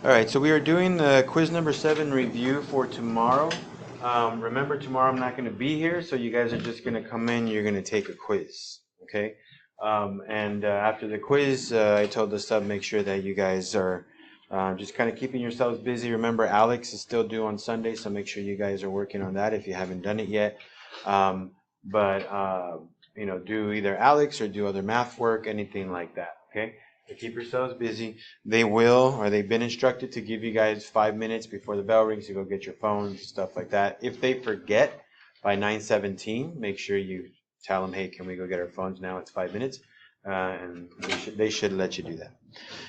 All right, so we are doing the quiz number 7 review for tomorrow. Remember, tomorrow I'm not going to be here, so you guys are just going to come in. You're going to take a quiz, okay? And after the quiz, I told the sub make sure that you guys are just kind of keeping yourselves busy. Remember, Alex is still due on Sunday, so make sure you guys are working on that if you haven't done it yet. Do either Alex or do other math work, anything like that, okay? So keep yourselves busy. They've been instructed to give you guys 5 minutes before the bell rings to go get your phones, stuff like that. If they forget by 9:17, make sure you tell them, hey, can we go get our phones now? It's 5 minutes. And they should let you do that.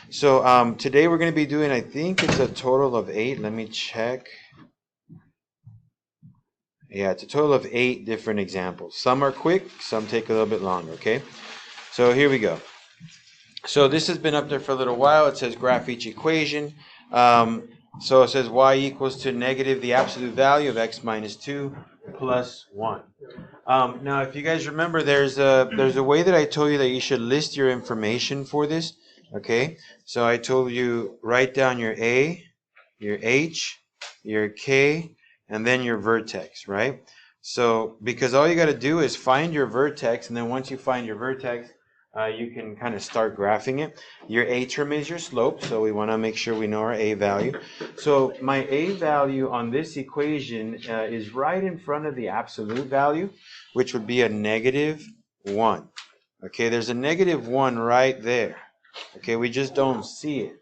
So today we're going to be doing, I think it's a total of 8. Let me check. Yeah, it's a total of 8 different examples. Some are quick, some take a little bit longer, okay? So here we go. So this has been up there for a little while. It says graph each equation. So it says y equals to negative the absolute value of x minus 2 plus 1. Now, if you guys remember, there's a way that I told you that you should list your information for this. Okay, so I told you write down your A, your H, your K, and then your vertex, right? So because all you got to do is find your vertex, and then once you find your vertex, you can kind of start graphing it. Your A term is your slope, so we want to make sure we know our A value. So my A value on this equation is right in front of the absolute value, which would be a negative 1. Okay, there's a negative 1 right there. Okay, we just don't see it.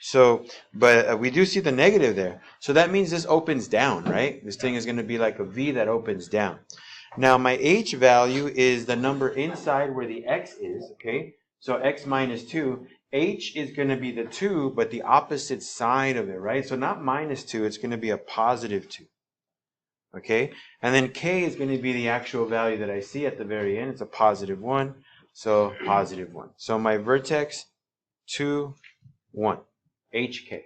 So, but we do see the negative there. So that means this opens down, right? This thing is going to be like a V that opens down. Now my H value is the number inside where the X is, okay? So X minus 2. H is going to be the 2, but the opposite side of it, right? So not minus 2, it's going to be a positive 2. Okay? And then K is going to be the actual value that I see at the very end. It's a positive 1. So positive 1. So my vertex, 2, 1. HK,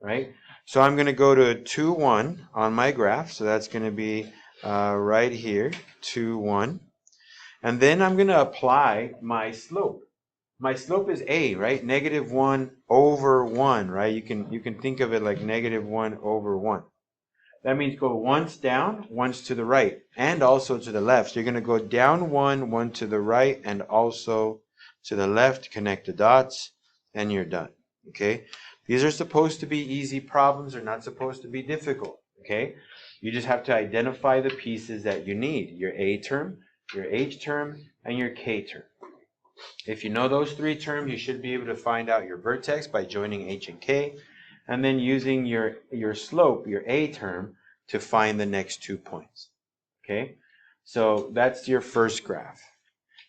right? So I'm going to go to 2, 1 on my graph. So that's going to be right here, 2, 1. And then I'm going to apply my slope. My slope is A, right? Negative 1 over 1, right? You can think of it like negative 1 over 1. That means go once down, once to the right, and also to the left. So you're going to go down 1, 1 to the right, and also to the left. Connect the dots, and you're done. Okay? These are supposed to be easy problems. They're not supposed to be difficult. Okay? You just have to identify the pieces that you need. Your A term, your H term, and your K term. If you know those 3 terms, you should be able to find out your vertex by joining H and K, and then using your slope, your A term, to find the next 2 points. Okay? So that's your first graph.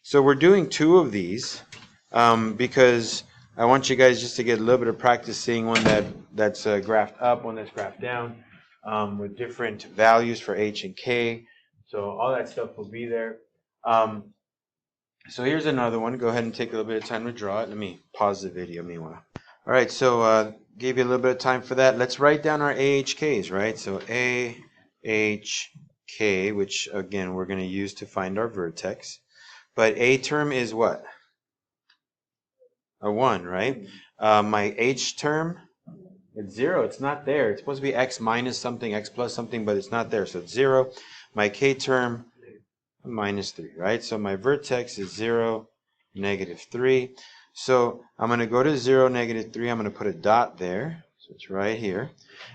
So we're doing 2 of these because I want you guys just to get a little bit of practice seeing one that's graphed up, one that's graphed down, with different values for H and K. So all that stuff will be there. So here's another one. Go ahead and take a little bit of time to draw it. Let me pause the video meanwhile. All right, so gave you a little bit of time for that. Let's write down our AHKs, right? So AHK, which again we're going to use to find our vertex. But A term is what? A 1, right? My H term, it's 0. It's not there. It's supposed to be X minus something, X plus something, but it's not there. So it's 0. My K term, minus 3, right? So my vertex is 0, negative 3. So I'm going to go to 0, negative 3. I'm going to put a dot there. So it's right here.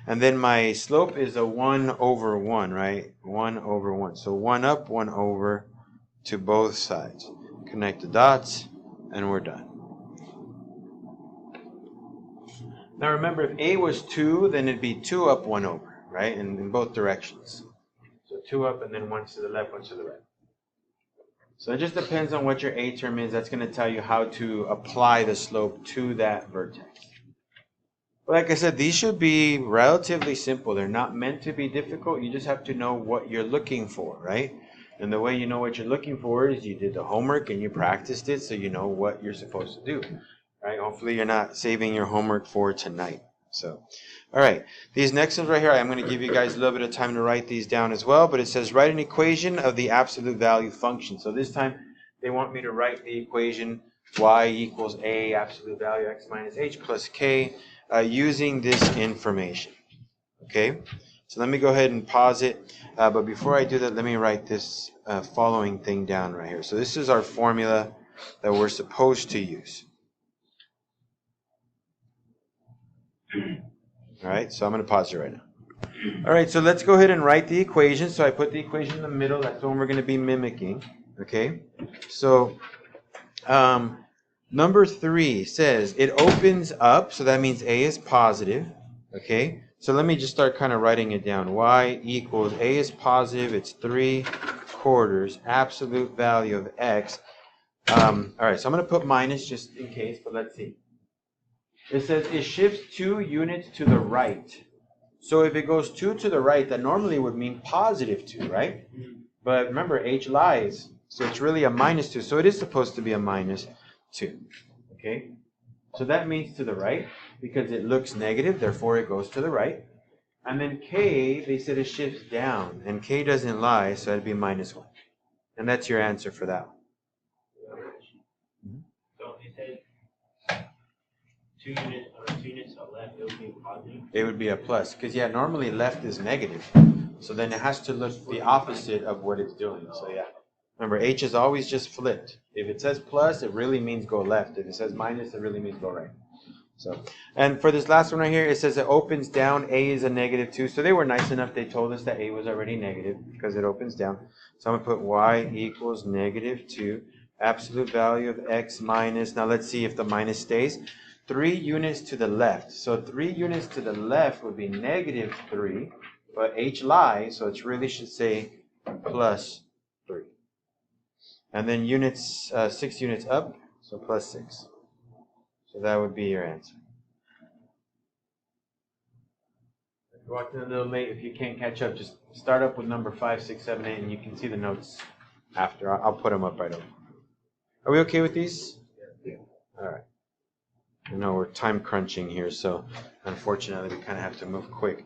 And then my slope is a 1 over 1, right? 1 over 1. So 1 up, 1 over to both sides. Connect the dots, and we're done. Now remember, if A was 2, then it'd be 2 up, 1 over, right? In both directions. So 2 up, and then 1 to the left, 1 to the right. So it just depends on what your A term is. That's going to tell you how to apply the slope to that vertex. But like I said, these should be relatively simple. They're not meant to be difficult. You just have to know what you're looking for, right? And the way you know what you're looking for is you did the homework and you practiced it, so you know what you're supposed to do, right? Hopefully you're not saving your homework for tonight. So, all right, these next ones right here, I'm going to give you guys a little bit of time to write these down as well, but it says write an equation of the absolute value function. So this time they want me to write the equation y equals a absolute value x minus h plus k using this information. Okay, so let me go ahead and pause it. But before I do that, let me write this following thing down right here. So this is our formula that we're supposed to use. All right, so I'm going to pause it right now. All right, so let's go ahead and write the equation. So I put the equation in the middle. That's the one we're going to be mimicking. Okay, so number 3 says it opens up, so that means A is positive. Okay, so let me just start kind of writing it down. Y equals A is positive, it's 3/4, absolute value of X. All right, so I'm going to put minus just in case, but let's see. It says it shifts 2 units to the right. So if it goes 2 to the right, that normally would mean positive 2, right? But remember, H lies, so it's really a minus 2. So it is supposed to be a minus 2. Okay? So that means to the right, because it looks negative, therefore it goes to the right. And then K, they said it shifts down, and K doesn't lie, so that'd be minus 1. And that's your answer for that one. So it said 2 units are left, it would be positive. It would be a plus, because yeah, normally left is negative. So then it has to look the opposite of what it's doing. So yeah. Remember, H is always just flipped. If it says plus, it really means go left. If it says minus, it really means go right. So, and for this last one right here, it says it opens down. A is a negative 2. So they were nice enough. They told us that A was already negative because it opens down. So I'm going to put Y equals negative 2. Absolute value of X minus. Now let's see if the minus stays. 3 units to the left. So 3 units to the left would be negative 3. But H lies, so it really should say plus 3. And then units, 6 units up, so plus 6. So that would be your answer. If you walked in a little late, if you can't catch up, just start up with number 5, 6, 7, 8, and you can see the notes after. I'll put them up right over. Are we okay with these? Yeah. All right. I know we're time crunching here, so unfortunately we kind of have to move quick.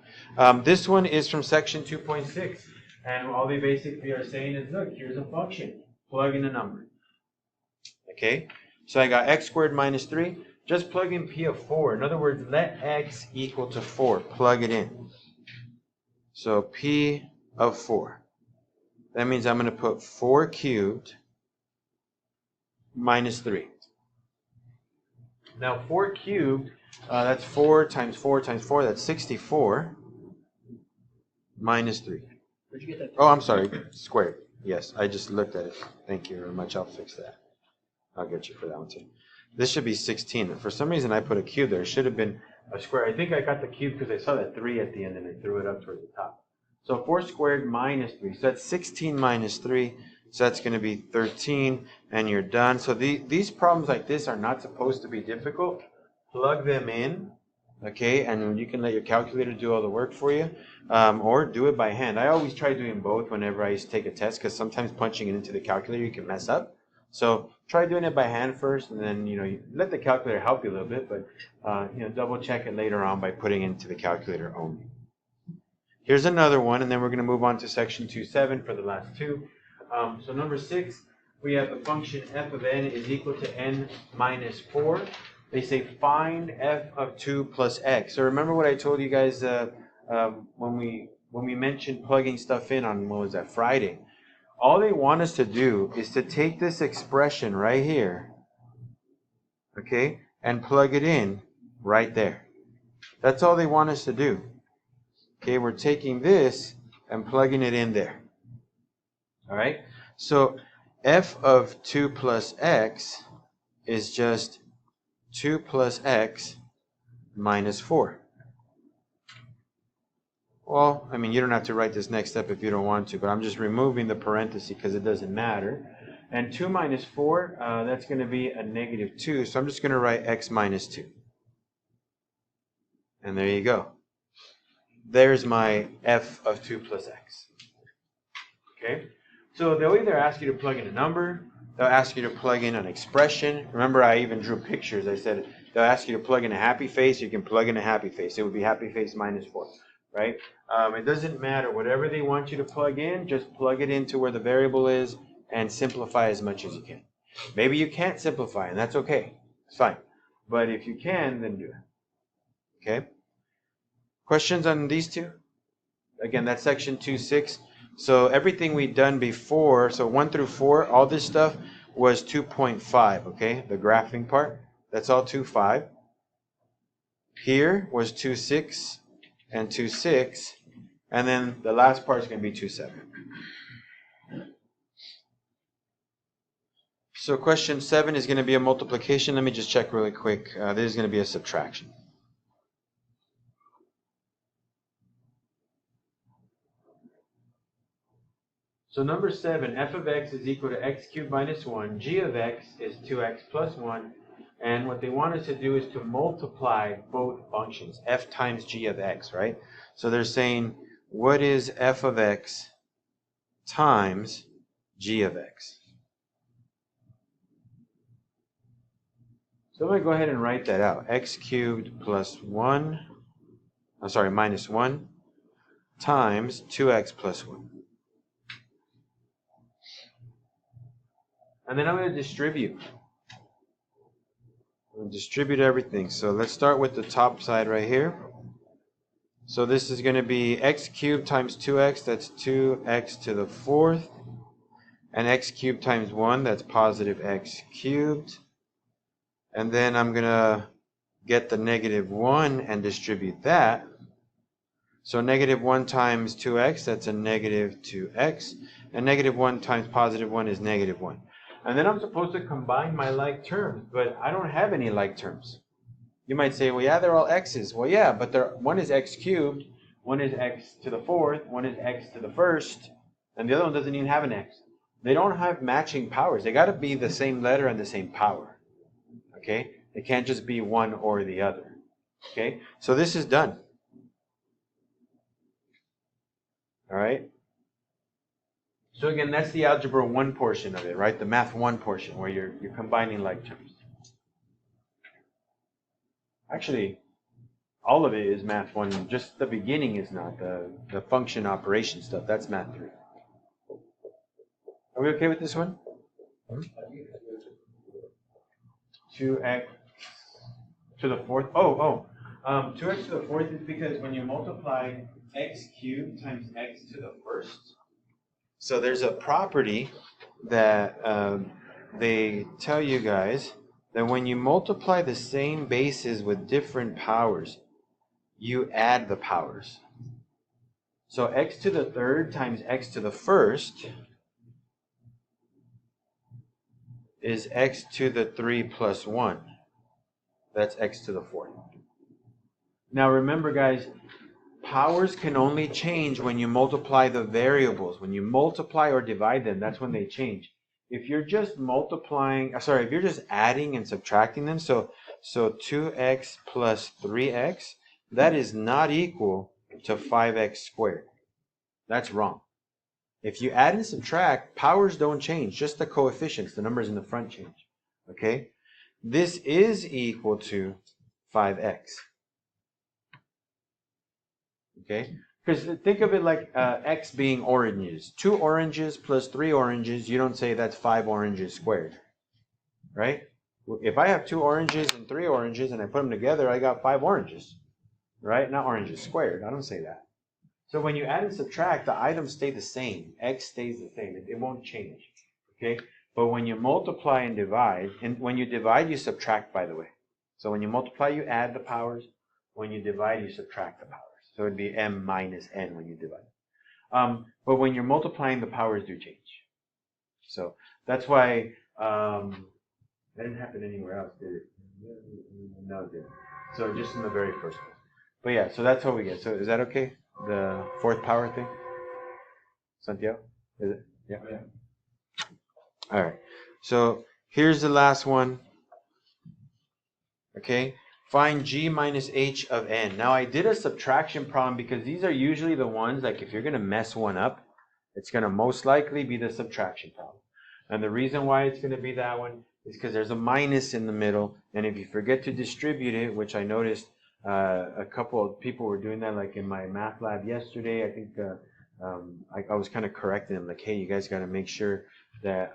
This one is from section 2.6, and all they basically are saying is, look, here's a function. Plug in a number. Okay, so I got x squared minus 3. Just plug in p of 4. In other words, let x equal to 4. Plug it in. So p of 4. That means I'm going to put 4 cubed minus 3. Now 4 cubed, that's 4 times 4 times 4. That's 64 minus 3. Where'd you get that? Oh, I'm sorry. Squared. Yes, I just looked at it. Thank you very much. I'll fix that. I'll get you for that one too. This should be 16. For some reason, I put a cube there. It should have been a square. I think I got the cube because I saw that 3 at the end and I threw it up towards the top. So 4 squared minus 3. So that's 16 minus 3. So that's going to be 13, and you're done. So these problems like this are not supposed to be difficult. Plug them in, okay, and you can let your calculator do all the work for you, or do it by hand. I always try doing both whenever I take a test, because sometimes punching it into the calculator you can mess up. So try doing it by hand first, and then you let the calculator help you a little bit, but double check it later on by putting it into the calculator only. Here's another one, and then we're going to move on to section 2.7 for the last two. So number 6, we have the function f of n is equal to n minus 4. They say find f of 2 plus x. So remember what I told you guys when we mentioned plugging stuff in on, what was that, Friday? All they want us to do is to take this expression right here, okay, and plug it in right there. That's all they want us to do. Okay, we're taking this and plugging it in there. All right, so f of 2 plus x is just 2 plus x minus 4. Well, I mean, you don't have to write this next step if you don't want to, but I'm just removing the parenthesis because it doesn't matter. And 2 minus 4, that's going to be a negative 2, so I'm just going to write x minus 2. And there you go. There's my f of 2 plus x. Okay? So they'll either ask you to plug in a number, they'll ask you to plug in an expression. Remember, I even drew pictures. I said they'll ask you to plug in a happy face. You can plug in a happy face. It would be happy face minus 4, right? It doesn't matter. Whatever they want you to plug in, just plug it into where the variable is and simplify as much as you can. Maybe you can't simplify, and that's okay. It's fine. But if you can, then do it. Okay? Questions on these two? Again, that's section 2.6. So everything we've done before, so 1 through 4, all this stuff was 2.5, okay? The graphing part, that's all 2.5. Here was 2.6 and 2.6, and then the last part is going to be 2.7. So question 7 is going to be a multiplication. Let me just check really quick. This is going to be a subtraction. So number 7, f of x is equal to x cubed minus 1. G of x is 2x plus 1. And what they want us to do is to multiply both functions, f times g of x, right? So they're saying, what is f of x times g of x? So I'm going to go ahead and write that out. X cubed plus 1, minus 1 times 2x plus 1. And then I'm going to distribute. I'm going to distribute everything. So let's start with the top side right here. So this is going to be x cubed times 2x, that's 2x to the 4th. And x cubed times 1, that's positive x cubed. And then I'm going to get the negative 1 and distribute that. So negative 1 times 2x, that's a negative 2x. And negative 1 times positive 1 is negative 1. And then I'm supposed to combine my like terms, but I don't have any like terms. You might say, well, yeah, they're all x's. Well, yeah, but one is x cubed, one is x to the 4th, one is x to the 1st, and the other one doesn't even have an x. They don't have matching powers. They got to be the same letter and the same power. Okay? It can't just be one or the other. Okay? So this is done. All right? So again, that's the Algebra 1 portion of it, right? The Math 1 portion, where you're combining like terms. Actually, all of it is Math 1. Just the beginning is not. The function operation stuff, that's Math 3. Are we okay with this one? 2x to the 4th. 2x to the 4th is because when you multiply x cubed times x to the 1st, so there's a property that they tell you guys that when you multiply the same bases with different powers, you add the powers. So x to the 3rd times x to the 1st is x to the 3 plus 1. That's x to the 4th. Now remember, guys, powers can only change when you multiply the variables. When you multiply or divide them, that's when they change. If you're just if you're just adding and subtracting them, so 2x plus 3x, that is not equal to 5x squared. That's wrong. If you add and subtract, powers don't change, just the coefficients, the numbers in the front change. Okay? This is equal to 5x. Okay? Because think of it like x being oranges. 2 oranges plus 3 oranges, you don't say that's 5 oranges squared. Right? If I have 2 oranges and 3 oranges and I put them together, I got 5 oranges. Right? Not oranges squared. I don't say that. So when you add and subtract, the items stay the same. X stays the same. It won't change. Okay? But when you multiply and divide, and when you divide, you subtract, by the way. So when you multiply, you add the powers. When you divide, you subtract the powers. So it'd be m minus n when you divide. But when you're multiplying, the powers do change. So that's why that didn't happen anywhere else, did it? No, it didn't. So just in the very first one. But yeah, so that's what we get. So is that okay? The 4th power thing? Santiago? Is it? Yeah. All right. So here's the last one. Okay. Find g minus h of n. Now I did a subtraction problem because these are usually the ones, like if you're going to mess one up, it's going to most likely be the subtraction problem. And the reason why it's going to be that one is because there's a minus in the middle. And if you forget to distribute it, which I noticed a couple of people were doing that, like in my math lab yesterday, I think I was kind of correcting them, like, hey, you guys got to make sure that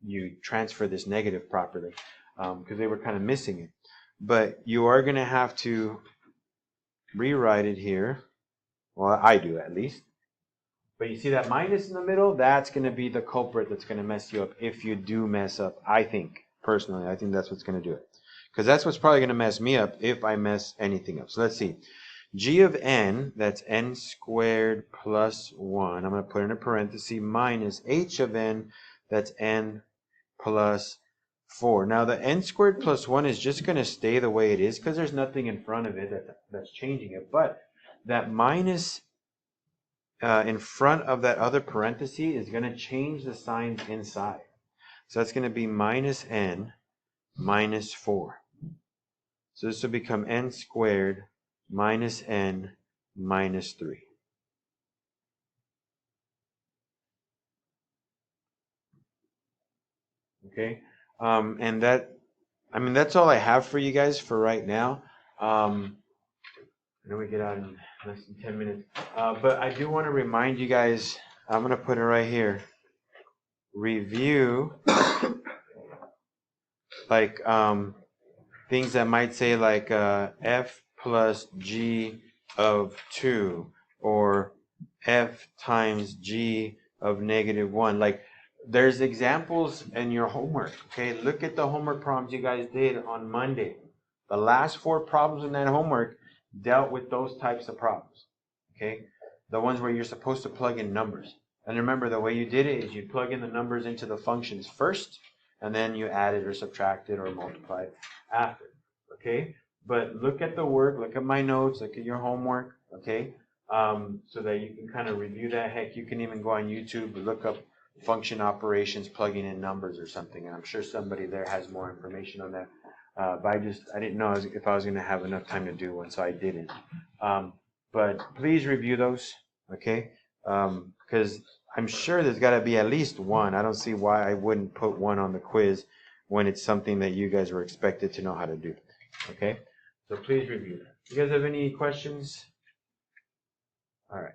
you transfer this negative properly, because they were kind of missing it. But you are going to have to rewrite it here. Well, I do at least. But you see that minus in the middle? That's going to be the culprit that's going to mess you up if you do mess up, I think. Personally, I think that's what's going to do it. Because that's what's probably going to mess me up if I mess anything up. So let's see. G of n, that's n squared plus 1. I'm going to put in a parenthesis, minus h of n, that's n plus 4. Now the n squared plus 1 is just going to stay the way it is because there's nothing in front of it that's changing it. But that minus in front of that other parenthesis is going to change the signs inside. So that's going to be minus n minus 4. So this will become n squared minus n minus 3. Okay, and that's all I have for you guys for right now. I know we get out in less than 10 minutes, but I do want to remind you guys, I'm going to put it right here, review, like things that might say like f plus g of 2 or f times g of -1. Like there's examples in your homework. Okay, look at the homework problems you guys did on Monday. The last 4 problems in that homework dealt with those types of problems. Okay, the ones where you're supposed to plug in numbers. And remember, the way you did it is you plug in the numbers into the functions first, and then you add it or subtract it or multiply it after. Okay, but look at the work, look at my notes, look at your homework. Okay, so that you can kind of review that. Heck, you can even go on YouTube and look up function operations, plugging in numbers or something. And I'm sure somebody there has more information on that. But I didn't know if I was going to have enough time to do one, so I didn't. But please review those, okay? Because I'm sure there's got to be at least one. I don't see why I wouldn't put one on the quiz when it's something that you guys were expected to know how to do, okay? So please review that. You guys have any questions? All right.